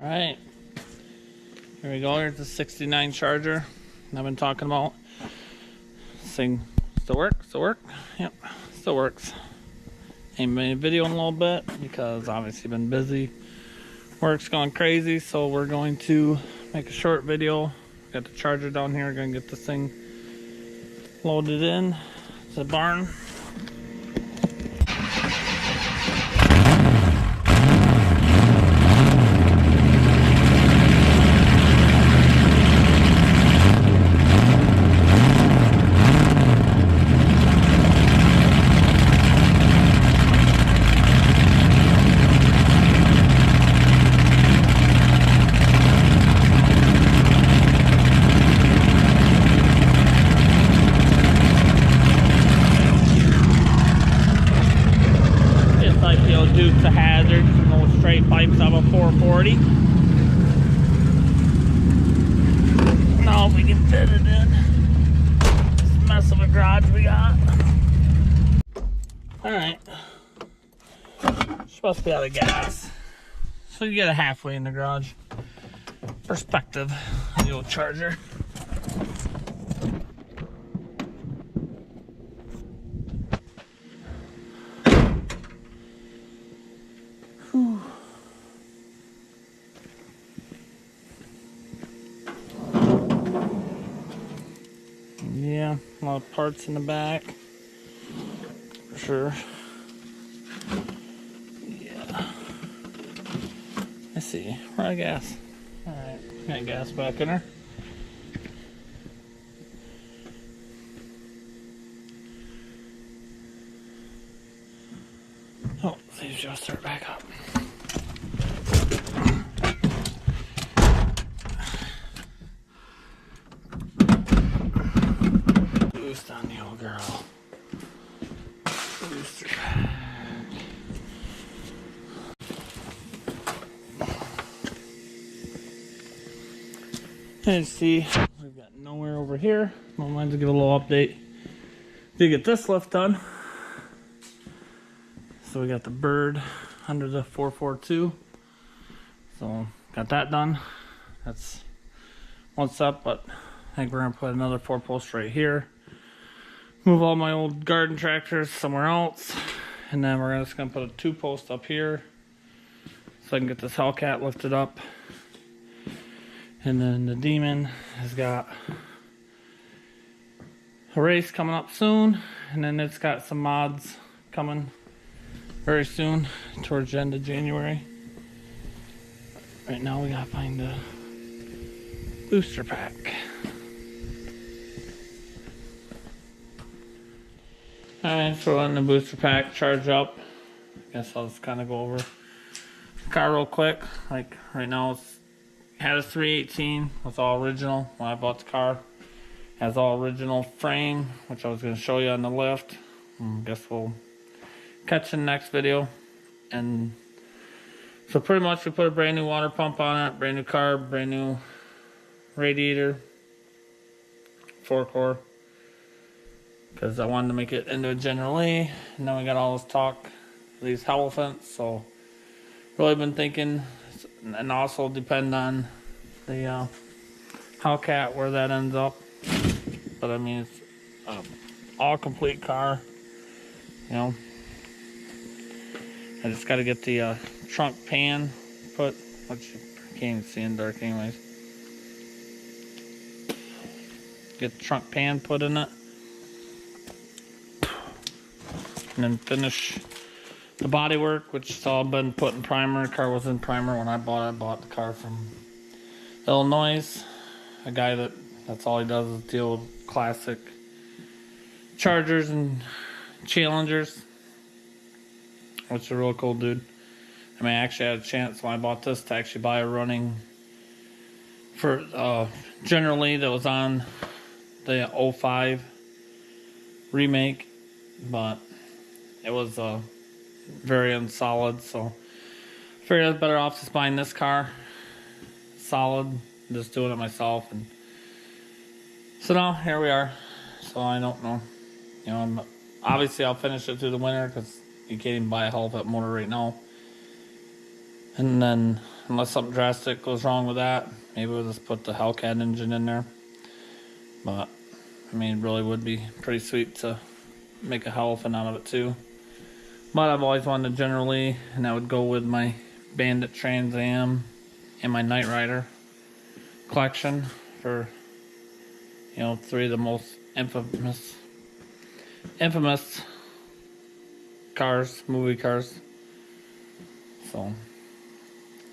All right, here we go. Here's the 69 Charger I've been talking about. This thing still works, yep, still works. Ain't made a video in a little bit because obviously been busy. Work's going crazy, so we're going to make a short video. Got the charger down here, gonna get this thing loaded in the barn. Duke's a hazard, no straight pipes of a 440. Now we can fit it in this mess of a garage we got. Alright. Supposed to be out of gas. So you get it halfway in the garage. Perspective of the old Charger. Yeah, a lot of parts in the back, for sure. Yeah. Let's see, where I gas? Alright, got gas back in her. Oh, these just start back up. Boost on the old girl. Booster pack. And see, we've got nowhere over here. I wanted to give a little update. Did get this lift done. So we got the bird under the 442. So got that done. That's what's up, but I think we're gonna put another 4-post right here. Move all my old garden tractors somewhere else. And then we're just gonna put a 2-post up here so I can get this Hellcat lifted up. And then the Demon has got a race coming up soon. And then it's got some mods coming very soon, towards the end of January. Right now we gotta find a booster pack. Alright, so on the booster pack, charge up. I guess I'll just kind of go over the car real quick. Like right now, it had a 318 with all original when I bought the car. Has all original frame, which I was going to show you on the lift. I guess we'll catch in the next video. And so pretty much we put a brand new water pump on it, brand new carb, brand new radiator, 4-core. Because I wanted to make it into a General A, and then we got all this talk, these Hellaphants, so really been thinking, and also depend on the Hellcat, where that ends up. But I mean, it's an all complete car, you know. I just got to get the trunk pan put, which you can't even see in dark anyways. Get the trunk pan put in it. And then finish the body work, which has all been put in primer. The car was in primer when I bought it. I bought the car from Illinois. A guy that's all he does is deal with classic Chargers and Challengers, which is a real cool dude. I mean, I actually had a chance when I bought this to actually buy a running for General that was on the 05 remake, but it was very unsolid, so I figured I was better off just buying this car solid, just doing it myself. And so now here we are. So I don't know, you know, obviously I'll finish it through the winter because you can't even buy a Hellaphant motor right now. And then unless something drastic goes wrong with that. Maybe we'll just put the Hellcat engine in there. But I mean, it really would be pretty sweet to make a Hellaphant out of it too. But I've always wanted a General, and that would go with my Bandit Trans Am and my Knight Rider collection for, you know, 3 of the most infamous cars, movie cars. So,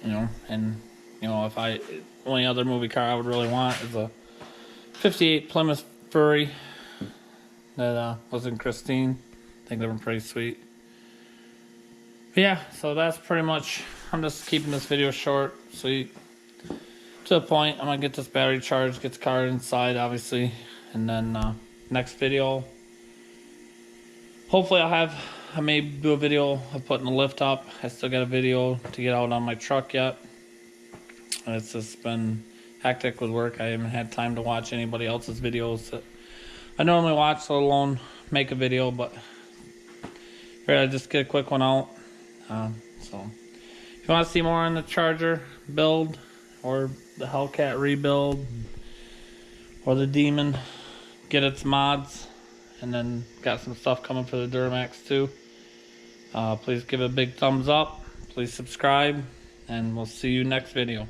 you know, and you know, if only other movie car I would really want is a 58 Plymouth Fury that was in Christine. I think they were pretty sweet. But yeah, so that's pretty much, I'm just keeping this video short, sweet, to the point. I'm gonna get this battery charged, get the car inside obviously, and then next video, hopefully I may do a video of putting the lift up. I still got a video to get out on my truck yet. And it's just been hectic with work. I haven't had time to watch anybody else's videos that I normally watch, let alone make a video, but I just get a quick one out. So if you want to see more on the Charger build or the Hellcat rebuild or the Demon, get its mods, and then got some stuff coming for the Duramax too. Please give it a big thumbs up, please subscribe, and we'll see you next video.